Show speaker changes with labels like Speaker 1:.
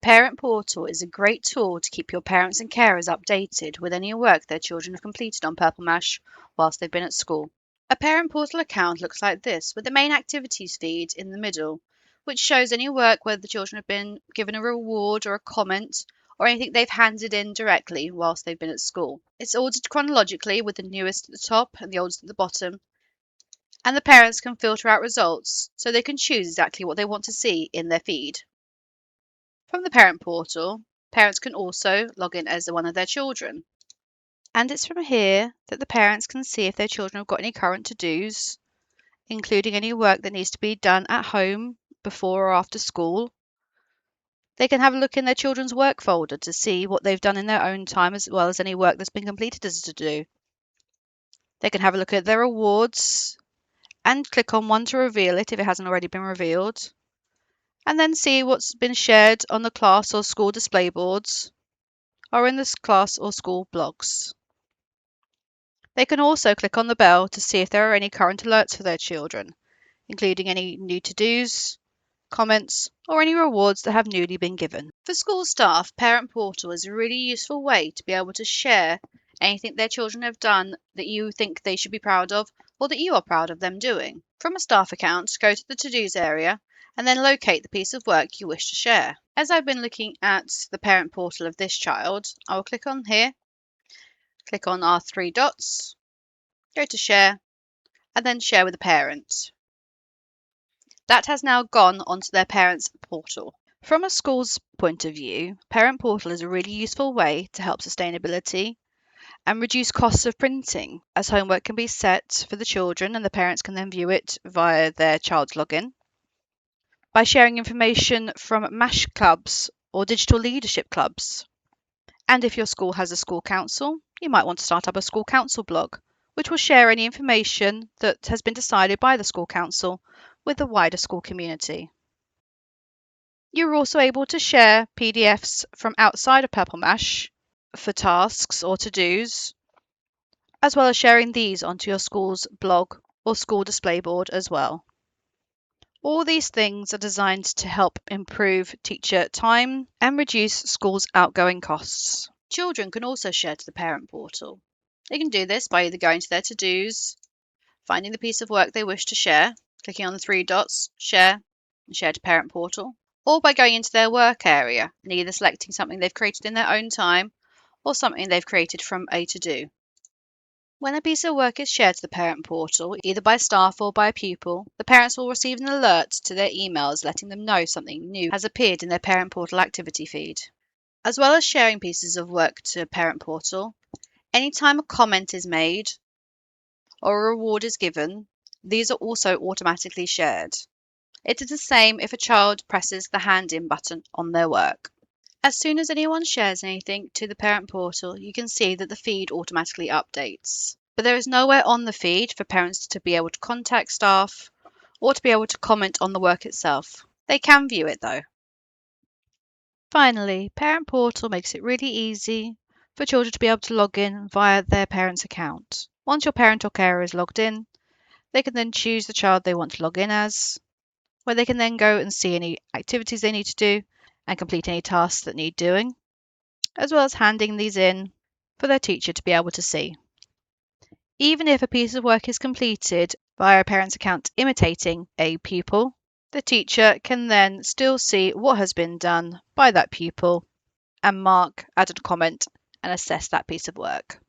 Speaker 1: Parent Portal is a great tool to keep your parents and carers updated with any work their children have completed on Purple Mash whilst they've been at school. A Parent Portal account looks like this, with the main activities feed in the middle, which shows any work where the children have been given a reward or a comment or anything they've handed in directly whilst they've been at school. It's ordered chronologically with the newest at the top and the oldest at the bottom, and the parents can filter out results so they can choose exactly what they want to see in their feed. From the Parent Portal, parents can also log in as one of their children. And it's from here that the parents can see if their children have got any current to-dos, including any work that needs to be done at home before or after school. They can have a look in their children's work folder to see what they've done in their own time as well as any work that's been completed as a to-do. They can have a look at their awards and click on one to reveal it if it hasn't already been revealed, and then see what's been shared on the class or school display boards or in the class or school blogs. They can also click on the bell to see if there are any current alerts for their children, including any new to-dos, comments, or any rewards that have newly been given. For school staff, Parent Portal is a really useful way to be able to share anything their children have done that you think they should be proud of or that you are proud of them doing. From a staff account, go to the to-dos area and then locate the piece of work you wish to share. As I've been looking at the Parent Portal of this child, I will click on here, click on our three dots, go to share, and then share with a parent. That has now gone onto their parents' portal. From a school's point of view, Parent Portal is a really useful way to help sustainability and reduce costs of printing, as homework can be set for the children and the parents can then view it via their child's login. By sharing information from MASH clubs or digital leadership clubs. And if your school has a school council, you might want to start up a school council blog, which will share any information that has been decided by the school council with the wider school community. You're also able to share PDFs from outside of Purple Mash for tasks or to-dos, as well as sharing these onto your school's blog or school display board as well. All these things are designed to help improve teacher time and reduce schools' outgoing costs. Children can also share to the Parent Portal. They can do this by either going to their to-dos, finding the piece of work they wish to share, clicking on the three dots, share, and share to Parent Portal, or by going into their work area and either selecting something they've created in their own time or something they've created from a to-do. When a piece of work is shared to the Parent Portal, either by staff or by a pupil, the parents will receive an alert to their emails letting them know something new has appeared in their Parent Portal activity feed. As well as sharing pieces of work to Parent Portal, anytime a comment is made or a reward is given, these are also automatically shared. It is the same if a child presses the hand in button on their work. As soon as anyone shares anything to the Parent Portal, you can see that the feed automatically updates. But there is nowhere on the feed for parents to be able to contact staff or to be able to comment on the work itself. They can view it though. Finally, Parent Portal makes it really easy for children to be able to log in via their parent's account. Once your parent or carer is logged in, they can then choose the child they want to log in as, where they can then go and see any activities they need to do and complete any tasks that need doing, as well as handing these in for their teacher to be able to see. Even if a piece of work is completed via a parent's account imitating a pupil, the teacher can then still see what has been done by that pupil and mark, add a comment, and assess that piece of work.